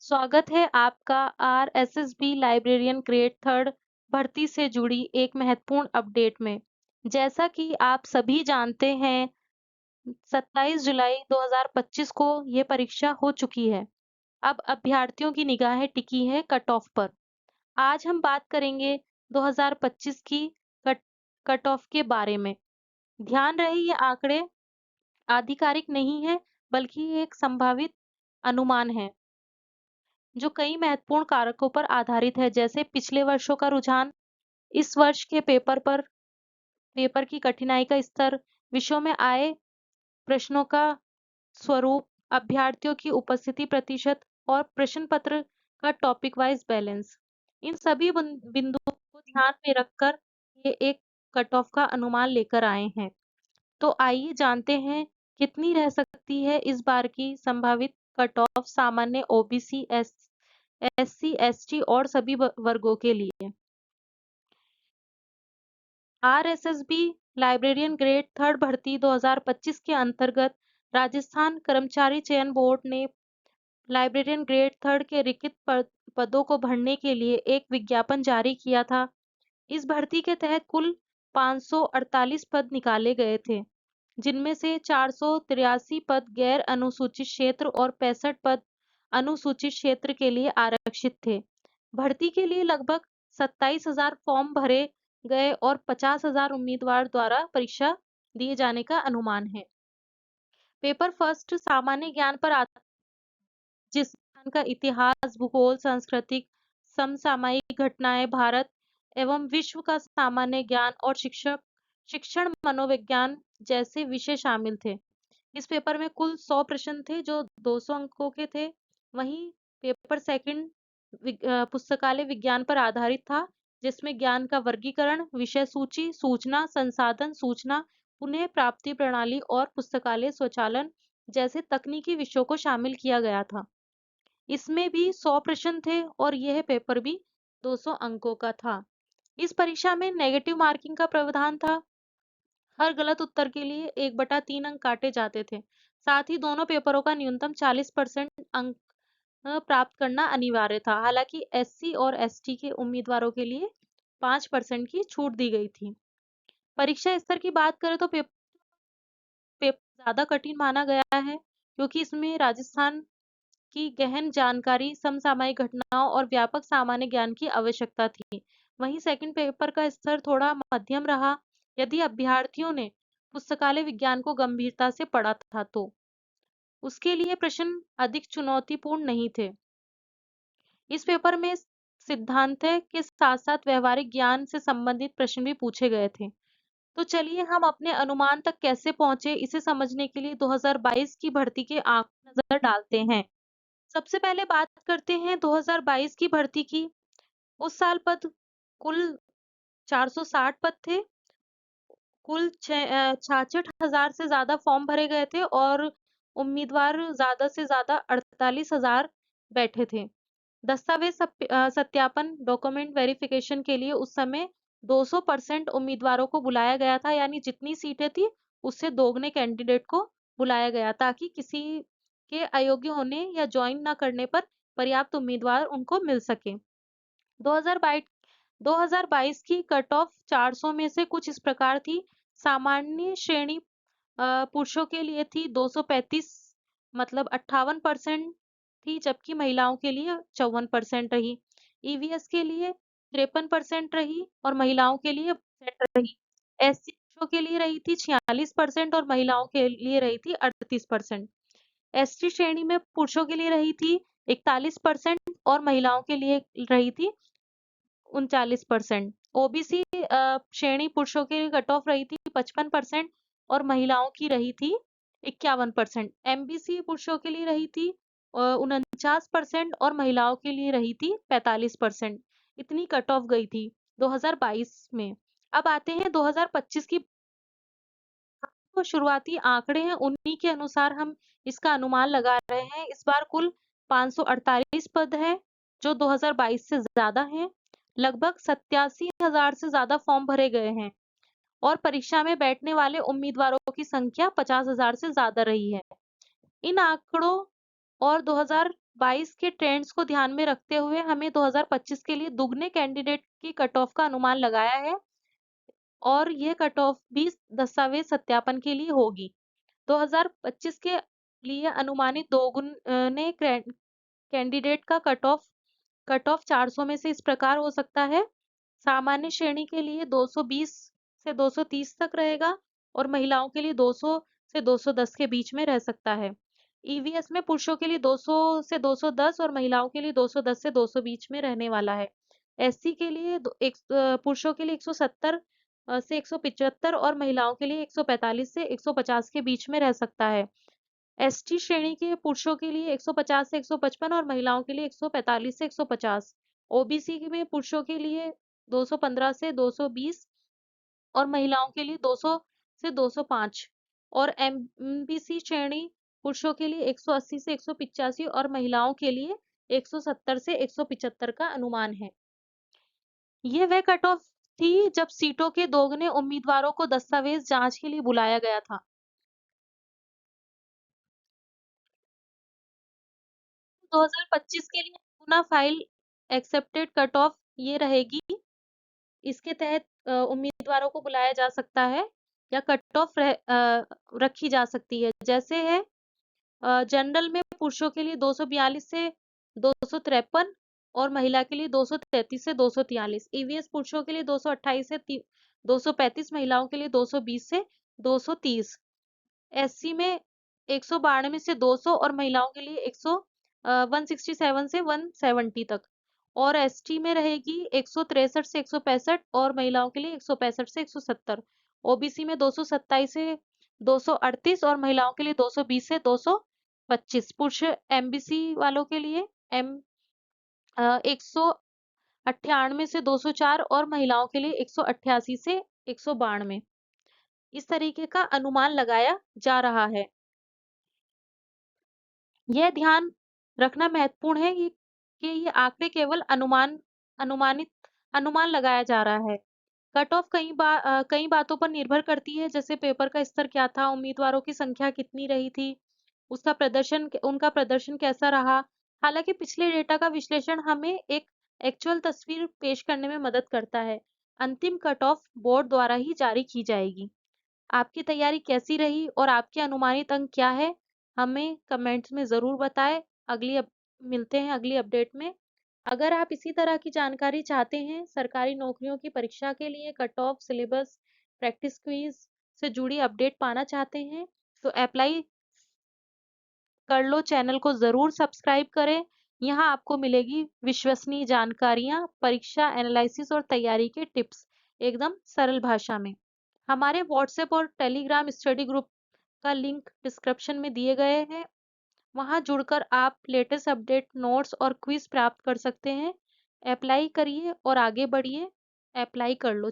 स्वागत है आपका आरएसएसबी लाइब्रेरियन ग्रेड थर्ड भर्ती से जुड़ी एक महत्वपूर्ण अपडेट में। जैसा कि आप सभी जानते हैं, 27 जुलाई 2025 को ये परीक्षा हो चुकी है। अब अभ्यर्थियों की निगाहें टिकी है कट ऑफ पर। आज हम बात करेंगे 2025 की कट कट ऑफ के बारे में। ध्यान रहे ये आंकड़े आधिकारिक नहीं है, बल्कि ये एक संभावित अनुमान है जो कई महत्वपूर्ण कारकों पर आधारित है, जैसे पिछले वर्षों का रुझान, इस वर्ष के पेपर की कठिनाई का स्तर, विषयों में आए प्रश्नों का स्वरूप, अभ्यर्थियों की उपस्थिति प्रतिशत और प्रश्न पत्र का टॉपिक वाइज बैलेंस। इन सभी बिंदुओं को ध्यान में रखकर ये एक कट ऑफ का अनुमान लेकर आए हैं। तो आइए जानते हैं कितनी रह सकती है इस बार की संभावित कट ऑफ सामान्य ओबीसी, एससी, एसटी और सभी वर्गों के लिए। आरएसएसबी लाइब्रेरियन ग्रेड थर्ड भर्ती 2025 के अंतर्गत राजस्थान कर्मचारी चयन बोर्ड ने लाइब्रेरियन ग्रेड थर्ड के रिक्त पदों को भरने के लिए एक विज्ञापन जारी किया था। इस भर्ती के तहत कुल 548 पद निकाले गए थे, जिनमें से 483 पद गैर अनुसूचित क्षेत्र और 65 पद अनुसूचित क्षेत्र के लिए आरक्षित थे। भर्ती के लिए लगभग 27,000 फॉर्म भरे गए और 50,000 उम्मीदवार द्वारा परीक्षा दिए जाने का अनुमान है। पेपर फर्स्ट सामान्य ज्ञान पर आता, जिस स्थान का इतिहास, भूगोल, सांस्कृतिक, समसामयिक घटनाएं, भारत एवं विश्व का सामान्य ज्ञान और शिक्षण मनोविज्ञान जैसे विषय शामिल थे। इस पेपर में कुल 100 प्रश्न थे जो 200 अंकों के थे। वहीं पेपर सेकंड पुस्तकालय विज्ञान पर आधारित था, जिसमें ज्ञान का वर्गीकरण, विषय सूची, सूचना संसाधन, सूचना पुनः प्राप्ति प्रणाली और पुस्तकालय स्वचालन जैसे तकनीकी विषयों को शामिल किया गया था। इसमें भी 100 प्रश्न थे और यह पेपर भी 200 अंकों का था। इस परीक्षा में नेगेटिव मार्किंग का प्रावधान था। हर गलत उत्तर के लिए 1/3 अंक काटे जाते थे। साथ ही दोनों पेपरों का न्यूनतम 40% अंक प्राप्त करना अनिवार्य था। हालांकि एससी और एसटी के उम्मीदवारों के लिए 5% की छूट दी गई थी। परीक्षा स्तर की बात करें तो पेपर ज्यादा कठिन माना गया है, क्योंकि इसमें राजस्थान की गहन जानकारी, समसामयिक घटनाओं और व्यापक सामान्य ज्ञान की आवश्यकता थी। वहीं सेकंड पेपर का स्तर थोड़ा मध्यम रहा, यदि अभ्यर्थियों ने पुस्तकालय विज्ञान को गंभीरता से पढ़ा था तो। उसके लिए प्रश्न अधिक चुनौतीपूर्ण नहीं थे। इस पेपर में सिद्धांत के साथ साथ व्यवहारिक ज्ञान से संबंधित प्रश्न भी पूछे गए थे। तो चलिए हम अपने अनुमान तक कैसे पहुंचे, इसे समझने के लिए 2022 की भर्ती के आंकड़े नजर डालते हैं। सबसे पहले बात करते हैं 2022 की भर्ती की। उस साल कुल 460 पद थे। कुल 66,000 से ज्यादा फॉर्म भरे गए थे और उम्मीदवार ज्यादा से ज्यादा 48,000 बैठे थे। दस्तावेज सत्यापन, डॉक्यूमेंट वेरिफिकेशन के लिए उस समय 200% उम्मीदवारों को बुलाया गया था, यानी जितनी सीटें थी उससे दोगुने कैंडिडेट को बुलाया गया, ताकि किसी के अयोग्य होने या ज्वाइन न करने पर पर्याप्त उम्मीदवार उनको मिल सके। 2022 की कट ऑफ 400 में से कुछ इस प्रकार थी। सामान्य श्रेणी पुरुषों के लिए थी 235, मतलब 58% थी, जबकि महिलाओं के लिए 54% रही। ईवीएस के लिए 53% रही और महिलाओं के लिए रही। एससी पुरुषों के लिए रही थी 46% और महिलाओं के लिए रही थी 38%। एसटी श्रेणी में पुरुषों के लिए रही थी 41% और महिलाओं के लिए रही थी 39%। ओबीसी श्रेणी पुरुषों के लिए कट ऑफ रही थी 55% और महिलाओं की रही थी 51%। एमबीसी पुरुषों के लिए रही थी 49% और महिलाओं के लिए रही थी 45%। इतनी कट ऑफ गई थी 2022 में। अब आते हैं 2025 की। तो शुरुआती आंकड़े हैं, उन्हीं के अनुसार हम इसका अनुमान लगा रहे हैं। इस बार कुल 548 पद है, जो 2022 से ज्यादा हैं। लगभग 87,000 से ज्यादा फॉर्म भरे गए हैं और परीक्षा में बैठने वाले उम्मीदवारों की संख्या 50,000 से ज्यादा रही है। इन आंकड़ों और 2022 के ट्रेंड्स को ध्यान में रखते हुए हमें 2025 के लिए दुगने कैंडिडेट की कट ऑफ का अनुमान लगाया है और यह कट ऑफ भी दस्तावेज सत्यापन के लिए होगी। 2025 के लिए अनुमानित दोगुने कैंडिडेट का कट ऑफ 400 में से इस प्रकार हो सकता है। सामान्य श्रेणी के लिए 220 से 230 तक रहेगा और महिलाओं के लिए 200 से 210 के बीच में रह सकता है। ईवीएस में पुरुषों के लिए 200 से 210 और महिलाओं के लिए 210 से 200 बीच में रहने वाला है। एससी के लिए पुरुषों के लिए 170 से 175 और महिलाओं के लिए 145 से 150 के बीच में रह सकता है। एसटी श्रेणी के पुरुषों के लिए 150 से 155 और महिलाओं के लिए 145 से 150। ओबीसी में पुरुषों के लिए 215 से 220 और महिलाओं के लिए 200 से 205 और एमबीसी श्रेणी पुरुषों के लिए 180 से 185 और महिलाओं के लिए 170 से 175 का अनुमान है। ये वह कट ऑफ थी जब सीटों के दोगुने उम्मीदवारों को दस्तावेज जांच के लिए बुलाया गया था। 2025 के लिए पुनः फाइल एक्सेप्टेड कट ऑफ ये रहेगी। इसके तहत उम्मीदवारों को बुलाया जा सकता है या कट ऑफ रखी जा सकती है। जैसे है जनरल में पुरुषों के लिए 242 से 253 और महिला के लिए 233 से 243। ईवीएस पुरुषों के लिए 228 से 235, महिलाओं के लिए 220 से 230। एससी में 192 से 200 और महिलाओं के लिए 167 से 170 तक और एसटी में रहेगी 163 से 165 और महिलाओं के लिए 165 से 170। ओबीसी में 227 से 238 और महिलाओं के लिए 220 से 225। पुरुष एमबीसी वालों के लिए 198 से 204 और महिलाओं के लिए 188 से 192। इस तरीके का अनुमान लगाया जा रहा है। यह ध्यान रखना महत्वपूर्ण है कि ये आंकड़े केवल अनुमान लगाया जा रहा है। कट ऑफ कई बातों पर निर्भर करती है, जैसे पेपर का स्तर क्या था, उम्मीदवारों की संख्या कितनी रही थी, उनका प्रदर्शन कैसा रहा। हालांकि पिछले डेटा का विश्लेषण हमें एक एक्चुअल तस्वीर पेश करने में मदद करता है। अंतिम कट ऑफ बोर्ड द्वारा ही जारी की जाएगी। आपकी तैयारी कैसी रही और आपके अनुमानित अंक क्या है, हमें कमेंट्स में ज़रूर बताएं। मिलते हैं अगली अपडेट में। अगर आप इसी तरह की जानकारी चाहते हैं, सरकारी नौकरियों की परीक्षा के लिए cut off, syllabus, practice quiz से जुड़ी अपडेट पाना चाहते हैं, तो अप्लाई कर लो। चैनल को ज़रूर सब्सक्राइब करें। यहाँ आपको मिलेगी विश्वसनीय जानकारियाँ, परीक्षा एनालिसिस और तैयारी के टिप्स एकदम सरल भाषा में। हमारे व्हाट्सएप और टेलीग्राम स्टडी ग्रुप का लिंक डिस्क्रिप्शन में दिए गए हैं। वहां जुड़कर आप लेटेस्ट अपडेट, नोट्स और क्विज प्राप्त कर सकते हैं। अप्लाई करिए और आगे बढ़िए। अप्लाई कर लो।